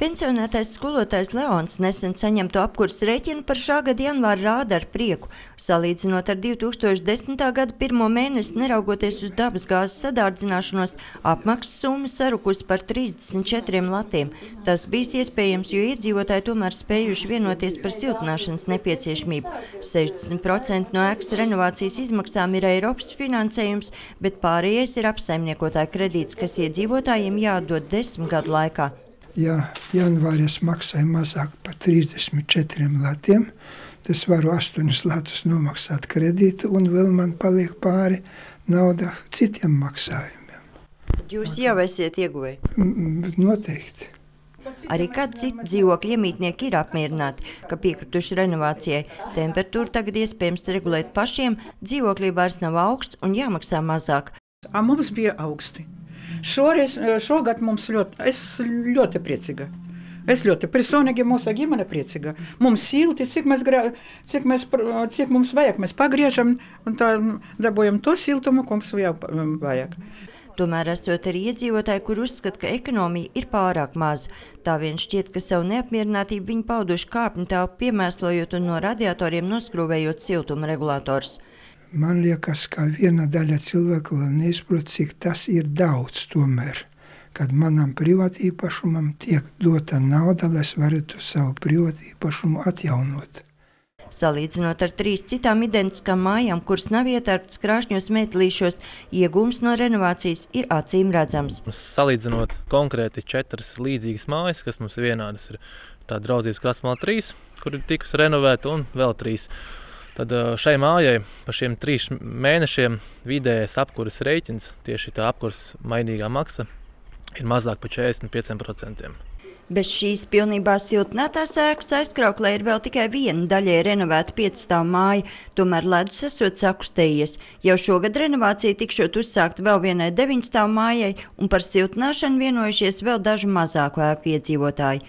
Pensionētais skolotājs Leons nesen saņemto apkurses rēķinu par šā gada janvāru rāda ar prieku. Salīdzinot ar 2010. gada 1. mēnesi, neraugoties uz dabasgāzes sadārdzināšanos, apmaksas summa sarukusi par 34 latiem. Tas bijis iespējams, jo iedzīvotāji tomēr spējuši vienoties par siltināšanas nepieciešamību. 60% no ēkas renovācijas izmaksām ir Eiropas finansējums, bet pārējais ir apsaimniekotāja kredīts, kas iedzīvotājiem jāatdod 10 gadu laikā. Ja janvārī es maksāju mazāk par 34 latiem, tas varu 8 latus nomaksāt kredītu un vēl man paliek pāri nauda citiem maksājumiem. Jūs jau esiet ieguvēji? Noteikti. Arī kādi citi dzīvokļu iemītnieki ir apmierināti, ka piekrituši renovācijai. Temperatūru tagad iespējams regulēt pašiem, dzīvoklī vairs nav augsts un jāmaksā mazāk. Mums bija augsti. Šogad mums ļoti priecīga. Es ļoti personīgi mūsu ģimene priecīga. Mums silti, cik mums vajag, mēs pagriežam un tā dabūjam to siltumu, ko mums vajag. Tomēr esot arī iedzīvotāji, kur uzskata, ka ekonomija ir pārāk maza. Tā vien šķiet, ka savu neapmierinātību viņi pauduši kāpņu telpu piemēslojot un no radiatoriem noskrūvējot siltuma regulātors. Man liekas, ka viena daļa cilvēku vēl neizprot, cik tas ir daudz tomēr, kad manam privātīpašumam tiek dota nauda, lai es varētu savu privātīpašumu atjaunot. Salīdzinot ar 3 citām identiskām mājām, kuras nav ietērptas krāšņos metālīšos, iegūms no renovācijas ir acīm redzams. Salīdzinot konkrēti 4 līdzīgas mājas, kas mums vienādas, ir tā Draudzības Krastmala 3, kur ir tikusi renovēta, un vēl 3. Tad šai mājai par šiem 3 mēnešiem vidējais apkuras rēķins, tieši tā apkuras mainīgā maksa, ir mazāk par 45%. Bez šīs pilnībā siltinātās ēkas aizkrauklē ir vēl tikai viena daļai renovēta 5-stāvu māja, tomēr ledus esot sakustējies. Jau šogad renovācija tikšot uzsākta vēl vienai 9-stāvu mājai un par siltināšanu vienojušies vēl dažu mazāku ēku iedzīvotāji.